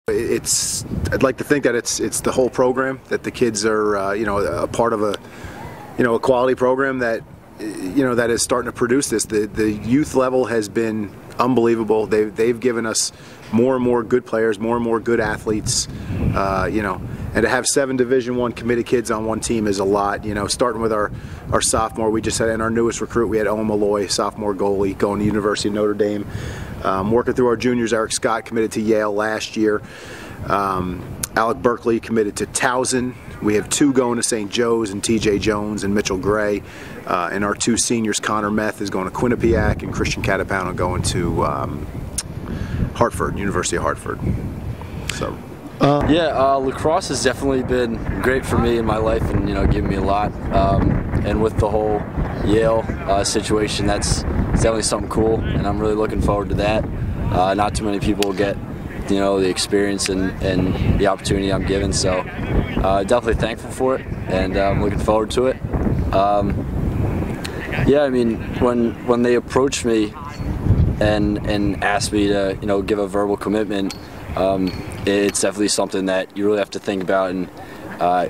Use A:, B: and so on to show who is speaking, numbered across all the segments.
A: I'd like to think that it's the whole program, that the kids are a part of a quality program that that is starting to produce this. The youth level has been unbelievable. They've given us more and more good players, more and more good athletes. And to have 7 Division I committed kids on one team is a lot. Starting with our sophomore, we just had in our newest recruit, we had Owen Malloy, sophomore goalie, going to University of Notre Dame. Working through our juniors, Eric Scott committed to Yale last year. Alec Berkeley committed to Towson. We have 2 going to St. Joe's, and TJ Jones and Mitchell Gray. And our 2 seniors, Connor Meth is going to Quinnipiac, and Christian Catapano going to Hartford, University of Hartford. So.
B: Lacrosse has definitely been great for me in my life, and given me a lot. And with the whole Yale situation, that's definitely something cool, and I'm really looking forward to that. Not too many people get the experience and the opportunity I'm given, so definitely thankful for it, and I'm looking forward to it. I mean, when they approached me and asked me to give a verbal commitment, it's definitely something that you really have to think about, and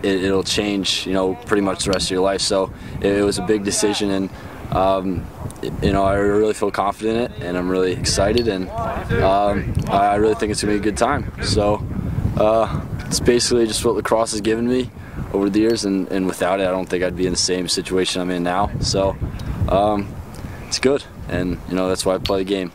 B: it'll change pretty much the rest of your life. So it was a big decision, and I really feel confident in it, and I'm really excited, and I really think it's gonna be a good time. So it's basically just what lacrosse has given me over the years, and without it, I don't think I'd be in the same situation I'm in now. So it's good, and that's why I play the game.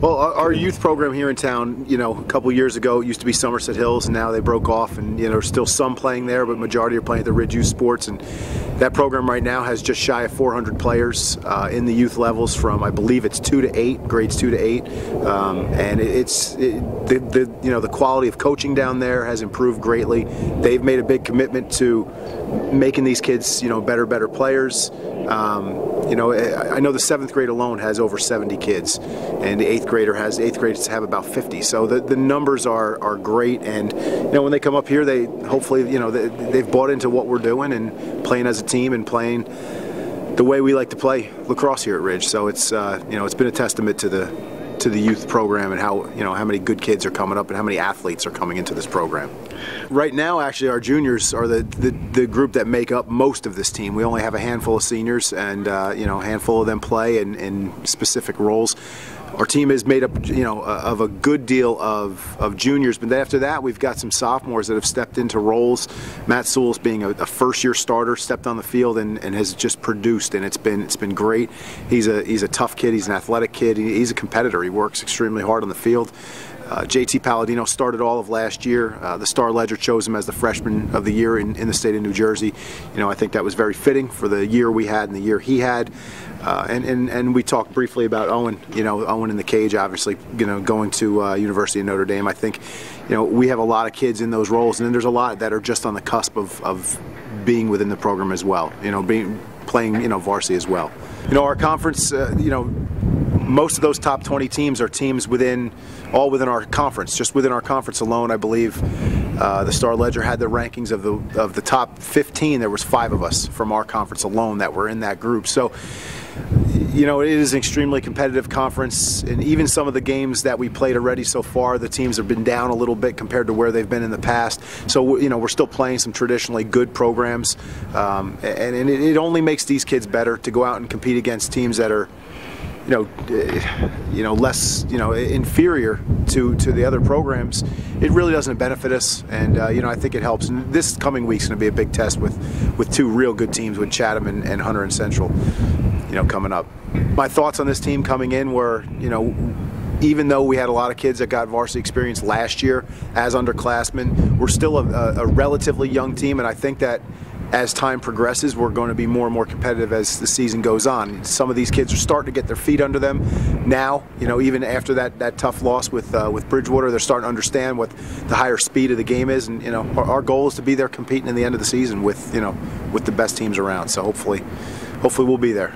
A: Well, our youth program here in town, a couple years ago, it used to be Somerset Hills, and now they broke off, and there's still some playing there, but majority are playing at the Ridge Youth Sports, and that program right now has just shy of 400 players in the youth levels from, I believe it's 2 to 8, grades 2 to 8, and the quality of coaching down there has improved greatly. They've made a big commitment to making these kids, better players. I know the 7th grade alone has over 70 kids, and the 8th graders have about 50. So the numbers are great, and when they come up here, they hopefully they've bought into what we're doing and playing as a team and playing the way we like to play lacrosse here at Ridge. So it's it's been a testament to the youth program, and how how many good kids are coming up and how many athletes are coming into this program. Right now, actually, our juniors are the group that make up most of this team. We only have a handful of seniors, and a handful of them play in specific roles. Our team is made up of a good deal of juniors, but after that we've got some sophomores that have stepped into roles. Matt Sewell's, being a first-year starter, stepped on the field and has just produced, and it's been great. He's a tough kid. He's an athletic kid. He's a competitor. He works extremely hard on the field. JT Palladino started all of last year. The Star Ledger chose him as the freshman of the year in the state of New Jersey. I think that was very fitting for the year we had and the year he had. And we talked briefly about Owen. Owen in the cage, obviously, going to University of Notre Dame. I think, we have a lot of kids in those roles, and then there's a lot that are just on the cusp of being within the program as well. Playing varsity as well. Our conference, most of those top 20 teams are teams all within our conference. Just within our conference alone, I believe the Star Ledger had the rankings of the top 15. There was 5 of us from our conference alone that were in that group. So, it is an extremely competitive conference, and even some of the games that we played already so far, the teams have been down a little bit compared to where they've been in the past. So, we're still playing some traditionally good programs, and it only makes these kids better to go out and compete against teams that are less inferior to the other programs. It really doesn't benefit us, and I think it helps. And this coming week's going to be a big test with 2 real good teams, with Chatham and Hunter and Central coming up. My thoughts on this team coming in were, even though we had a lot of kids that got varsity experience last year as underclassmen, we're still a relatively young team, and I think that as time progresses, we're going to be more and more competitive as the season goes on. Some of these kids are starting to get their feet under them now. Even after that tough loss with Bridgewater, they're starting to understand what the higher speed of the game is. And our goal is to be there competing in the end of the season with the best teams around. So hopefully we'll be there.